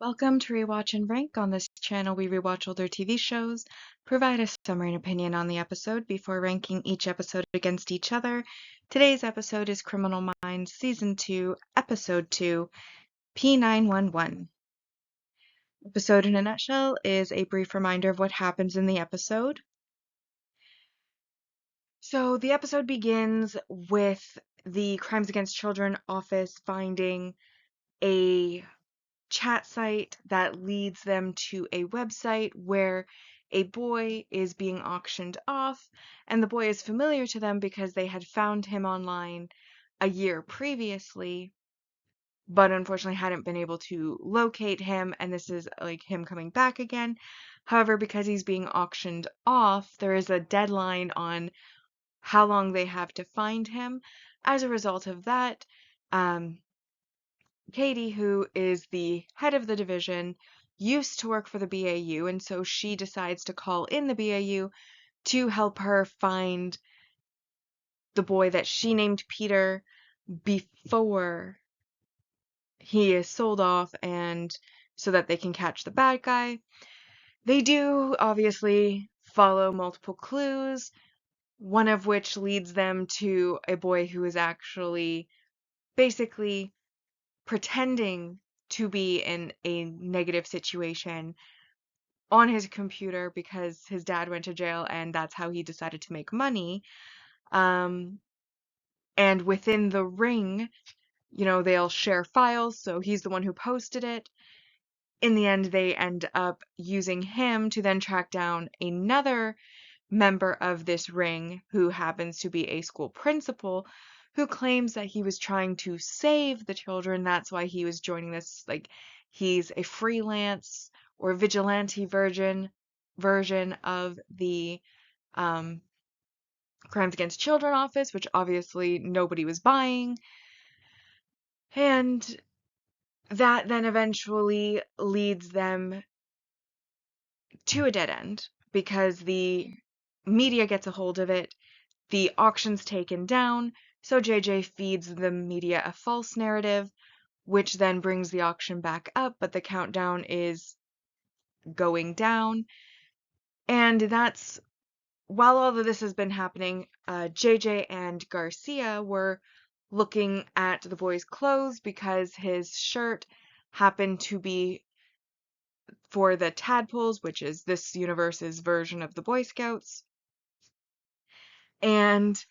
Welcome to Rewatch and Rank. On this channel, we rewatch older TV shows, provide a summary and opinion on the episode before ranking each episode against each other. Today's episode is Criminal Minds Season 2, Episode 2, P911. Episode in a nutshell is a brief reminder of what happens in the episode. So the episode begins with the Crimes Against Children office finding a chat site that leads them to a website where a boy is being auctioned off, and the boy is familiar to them because they had found him online a year previously, but unfortunately hadn't been able to locate him, and this is like him coming back again. However, because he's being auctioned off, there is a deadline on how long they have to find him. As a result of that, Katie, who is the head of the division, used to work for the BAU, and so she decides to call in the BAU to help her find the boy that she named Peter before he is sold off, and so that they can catch the bad guy. They do obviously follow multiple clues, one of which leads them to a boy who is actually basically pretending to be in a negative situation on his computer because his dad went to jail and that's how he decided to make money. And within the ring, they'll share files, so he's the one who posted it. In the end, they end up using him to then track down another member of this ring who happens to be a school principal who claims that he was trying to save the children. That's why he was joining this. Like, he's a freelance or vigilante version of the um, Crimes Against Children office, which obviously nobody was buying. And that then eventually leads them to a dead end because the media gets a hold of it. The auction's taken down, so JJ feeds the media a false narrative, which then brings the auction back up, but the countdown is going down. And that's while all of this has been happening, JJ and Garcia were looking at the boy's clothes because his shirt happened to be for the Tadpoles, which is this universe's version of the Boy Scouts. And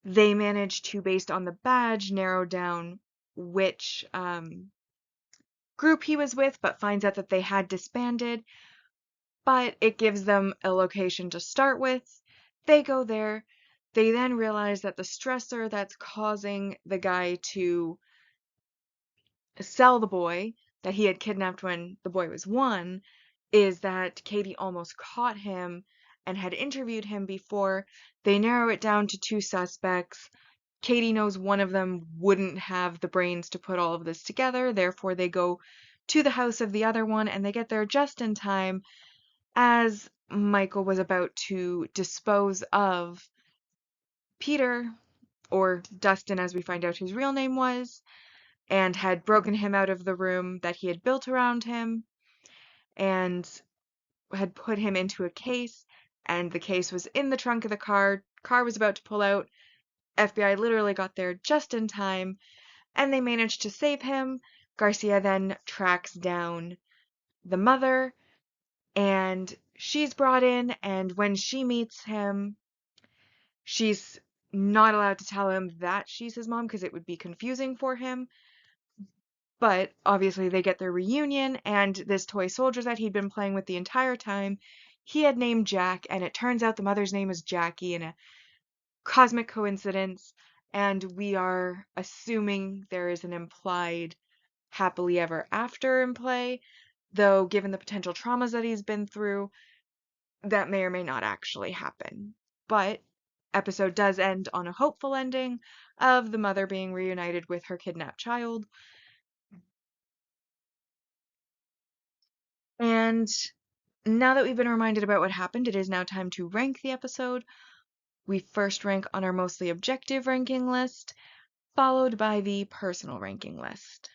they managed to, based on the badge, narrow down which group he was with, but finds out that they had disbanded. But it gives them a location to start with. They go there. They then realize that the stressor that's causing the guy to sell the boy that he had kidnapped when the boy was 1 is that Katie almost caught him and had interviewed him before. They narrow it down to 2 suspects. Katie knows one of them wouldn't have the brains to put all of this together, therefore they go to the house of the other one, and they get there just in time as Michael was about to dispose of Peter, or Dustin as we find out his real name was, and had broken him out of the room that he had built around him and had put him into a case, and the case was in the trunk of the car. Car was about to pull out. FBI literally got there just in time, and they managed to save him. Garcia then tracks down the mother, and she's brought in, and when she meets him, she's not allowed to tell him that she's his mom because it would be confusing for him. But obviously they get their reunion, and this toy soldier that he'd been playing with the entire time, he had named Jack, and it turns out the mother's name is Jackie in a cosmic coincidence, and we are assuming there is an implied happily ever after in play, though given the potential traumas that he's been through, that may or may not actually happen. But episode does end on a hopeful ending of the mother being reunited with her kidnapped child. And now that we've been reminded about what happened, it is now time to rank the episode. We first rank on our mostly objective ranking list, followed by the personal ranking list.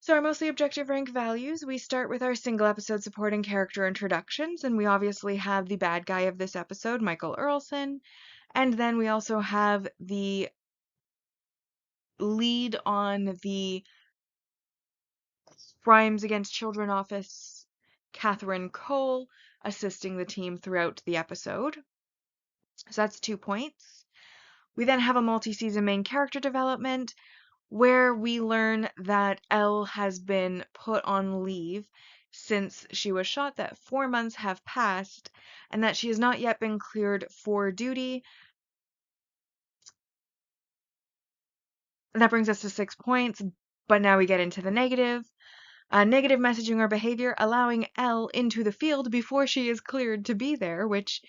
So our mostly objective rank values, we start with our single episode supporting character introductions, and we obviously have the bad guy of this episode, Michael Earlson, and then we also have the lead on the Crimes Against Children office, Catherine Cole, assisting the team throughout the episode. So that's 2 points. We then have a multi-season main character development where we learn that Elle has been put on leave since she was shot, that 4 months have passed, and that she has not yet been cleared for duty. That brings us to 6 points, but now we get into the negative. Negative messaging or behavior, allowing Elle into the field before she is cleared to be there, which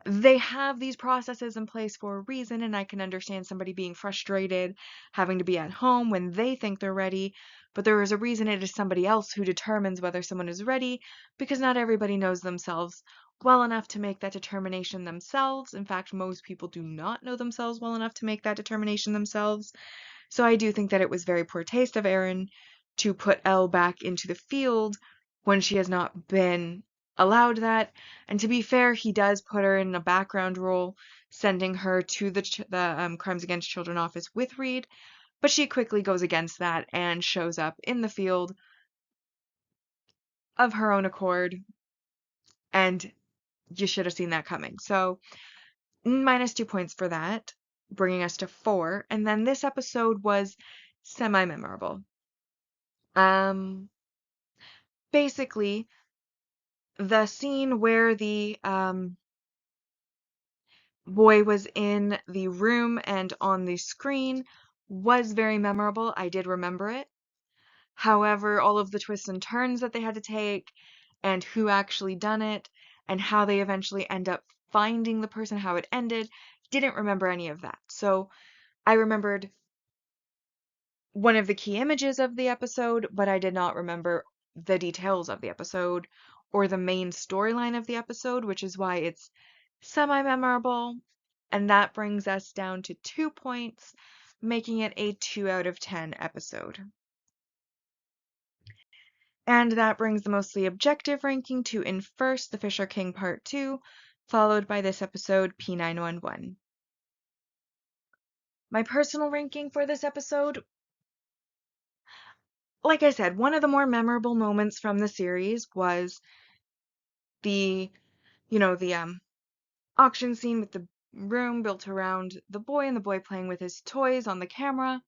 they have these processes in place for a reason, and I can understand somebody being frustrated, having to be at home when they think they're ready, but there is a reason it is somebody else who determines whether someone is ready, because not everybody knows themselves well enough to make that determination themselves. In fact, most people do not know themselves well enough to make that determination themselves. So I do think that it was very poor taste of Aaron to put Elle back into the field when she has not been allowed that. And to be fair, he does put her in a background role, sending her to the Crimes Against Children office with Reed, but she quickly goes against that and shows up in the field of her own accord, and you should have seen that coming. So -2 points for that, bringing us to 4. And then this episode was semi-memorable. Basically, the scene where the boy was in the room and on the screen was very memorable. I did remember it. However, all of the twists and turns that they had to take, and who actually done it, and how they eventually end up finding the person, how it ended, didn't remember any of that. So I remembered one of the key images of the episode, but I did not remember the details of the episode or the main storyline of the episode, which is why it's semi-memorable. And that brings us down to 2 points, making it a 2 out of 10 episode. And that brings the mostly objective ranking to in first, The Fisher King Part 2, followed by this episode, P911. My personal ranking for this episode, like I said, one of the more memorable moments from the series was the, the auction scene with the room built around the boy and the boy playing with his toys on the camera.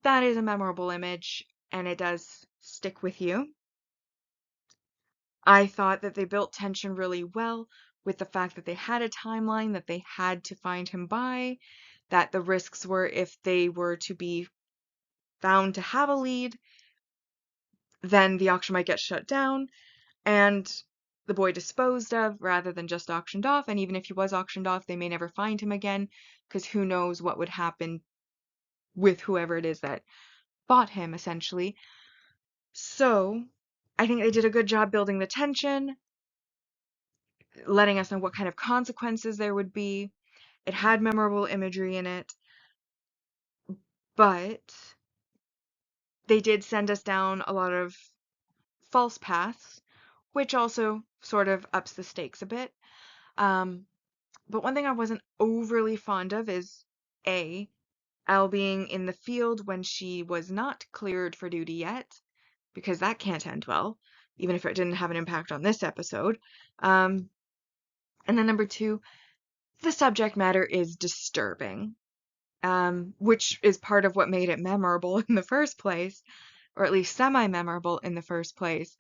That is a memorable image, and it does stick with you. I thought that they built tension really well with the fact that they had a timeline that they had to find him by, that the risks were if they were to be found to have a lead, then the auction might get shut down and the boy disposed of rather than just auctioned off. And even if he was auctioned off, they may never find him again, because who knows what would happen with whoever it is that bought him, essentially. So I think they did a good job building the tension, letting us know what kind of consequences there would be. It had memorable imagery in it, but they did send us down a lot of false paths, which also sort of ups the stakes a bit. But one thing I wasn't overly fond of is Elle being in the field when she was not cleared for duty yet, because that can't end well, even if it didn't have an impact on this episode. And then number 2, the subject matter is disturbing, which is part of what made it memorable in the first place, or at least semi-memorable in the first place,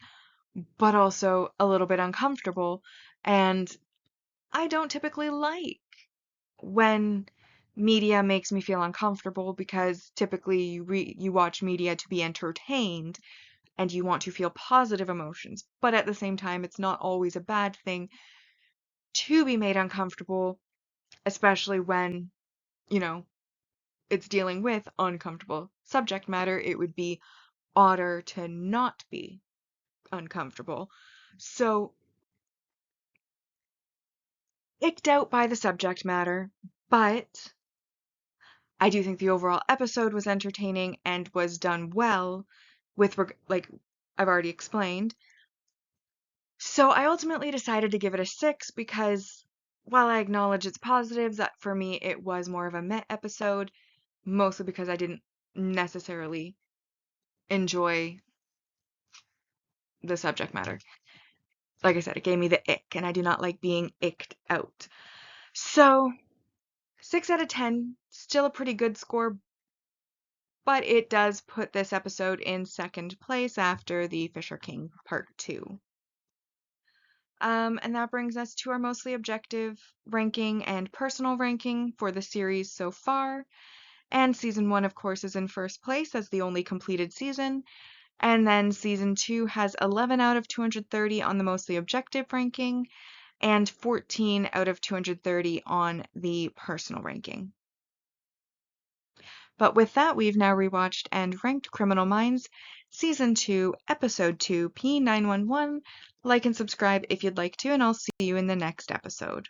but also a little bit uncomfortable. And I don't typically like when media makes me feel uncomfortable, because typically you watch media to be entertained and you want to feel positive emotions. But at the same time, it's not always a bad thing to be made uncomfortable, especially when, you know, it's dealing with uncomfortable subject matter. It would be odder to not be uncomfortable. So, icked out by the subject matter, but I do think the overall episode was entertaining and was done well, like I've already explained. So I ultimately decided to give it a 6 because while I acknowledge its positives, that for me it was more of a meh episode, mostly because I didn't necessarily enjoy the subject matter. Like I said, it gave me the ick, and I do not like being icked out. So 6 out of 10, still a pretty good score, but it does put this episode in second place after the Fisher King Part 2. And that brings us to our mostly objective ranking and personal ranking for the series so far. And season 1, of course, is in first place as the only completed season. And then season 2 has 11 out of 230 on the mostly objective ranking and 14 out of 230 on the personal ranking. But with that, we've now rewatched and ranked Criminal Minds Season 2, Episode 2, P911. Like and subscribe if you'd like to, and I'll see you in the next episode.